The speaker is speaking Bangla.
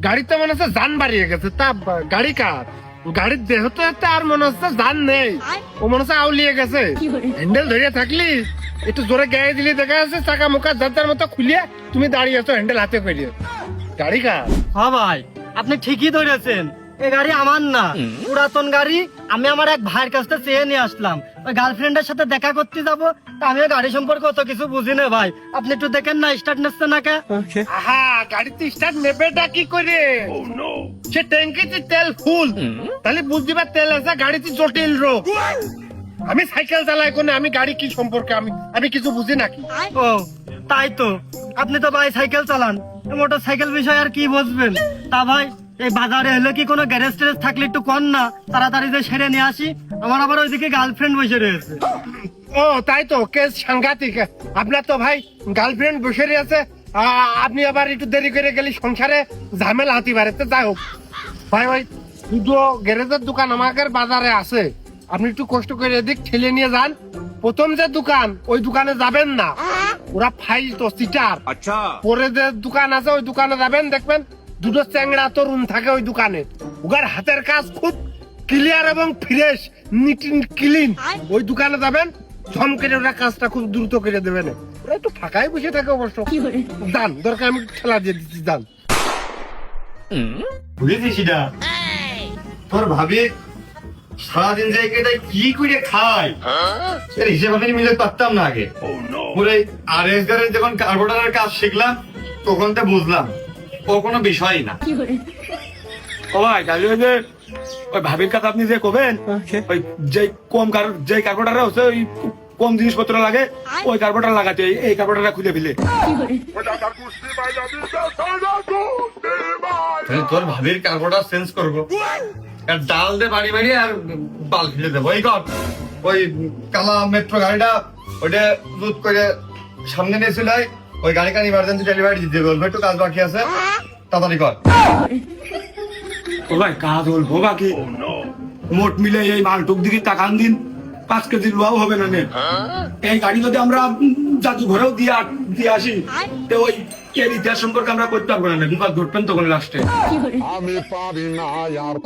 গাড়িতে মনে হচ্ছে জান বাড়িয়ে গেছে। তা গাড়ি কার? গাড়ির দেহ তো একটা আর মনে হচ্ছে জান নেই, ও মনে হচ্ছে আউলিয়ে গেছে। হ্যান্ডেল ধরিয়ে থাকলি একটু জোরে গায়ে দিলি দেখা যাচ্ছে চাকা মুখা যার মতো খুলিয়ে তুমি দাঁড়িয়ে আছো হ্যান্ডেল হাতে করিয়ে। গাড়ি কার? হ্যাঁ ভাই, আপনি ঠিকই ধরেছেন, এই গাড়ি আমার না, পুরাতন গাড়ি। আমি আমার এক ভাইয়ের কাছ থেকে চেয়ে নিয়ে আসলাম, ওই গার্লফ্রেন্ডের সাথে দেখা করতে যাবো, তা আমিও গাড়ি সম্পর্কে অত কিছু বুঝি না ভাই। আপনি একটু দেখেন না, স্টার্ট নিচ্ছে না কে? আহা, গাড়িতে স্টার্ট নেবেটা কি করে? সে ট্যাঙ্কিতে তেল ফুল, তাহলে বুঝতে পার তেল আছে গাড়িতে জটিল রোগ। আমি সাইকেল চালাই কোনে, আমি গাড়ি কি সম্পর্কে আমি কিছু বুঝি নাকি? ও তাই তো, আপনি তো ভাই সাইকেল চালান, মোটর সাইকেল বিষয় আর কি বুঝবেন। তা ভাই, এই বাজারে হলে কি কোনো গ্যারেজ ট্যারেজ থাকলে একটু কন না, তাড়াতাড়ি যে সেরে নিয়ে আসি। আমার আবার ওইদিকে গার্লফ্রেন্ড বসে রয়েছে। ও তাই তো, কেস সাংঘাতিক। আপনার তো ভাই গার্লফ্রেন্ড বসে আছে, আপনি আবার একটু দেরি করে গেলে সংসারে ঝামেলা হাতি পারে। তো যাই হোক ভাই, ভাই দুটো গ্যারেজের দোকান আমাদের বাজারে আছে, আপনি একটু কষ্ট করে এদিক ঠেলে নিয়ে যান। প্রথম যে দোকান ওই দোকানে যাবেন না, ওরা ফাইল তো সিটার। আচ্ছা, পরে যে দোকান আছে ওই দোকানে যাবেন, দেখবেন দুটো চ্যাংড়া তরুণ থাকে ওই দোকানে। ওগার হাতের কাজ খুব ক্লিয়ার এবং ফ্রেশ, নিট ক্লিন। ওই দোকানে যাবেন, ঝম করে ওরা কাজটা খুব দ্রুত করে দেবেন। ওরা একটু ফাঁকায় বসে থাকে অবশ্য। যান, দরকার আমি ঠেলা দিয়ে দিচ্ছি, যান। বুঝেছিস সেটা? তোর ভাবি সারাদিন জায়গায় কি করে খায় এর হিসেব আমি মিলে পারতাম না আগে। পুরো আরএস গাড়ির যখন কার্বোরেটরের কাজ শিখলাম তখন তো বুঝলাম ও কোনো বিষয়ই না। ও ভাই, তাহলে ওই যে ওই ভাবির কথা আপনি যে কবেন, ওই যে কম যে কার্বোরেটর হচ্ছে ওই কম জিনিসপত্র লাগে ওই কার্বোরেটর লাগাতে, এই কার্বোরেটরটা খুলে ফেলে। তাহলে তোর ভাবির কার্বোরেটর চেঞ্জ করবো, আর ডাল দে বাড়ি বাড়ি আর বাল ফেলে দেবো। এই কর ওই কালা মেট্রো গাড়িটা, ওইটা দুধ করে সামনে নিয়ে চলে আয়, ওই গাড়িটা ইমার্জেন্সি ডেলিভারি দিতে বলবো, একটু কাজ বাকি আছে, তাড়াতাড়ি কর। ও ভাই, কাজ বলবো বাকি মোট মিলে এই মালটুক দিকে তাকান দিন, 5 কেজি লোয়াও হবে না। এই গাড়ি যদি আমরা জাদু ঘরেও দিয়ে আসি, তো ওই এর ইতিহাস সম্পর্কে আমরা করতে পারবো না, বিপদ ঘটবেন তখন লাস্টে। আমি পারি না আর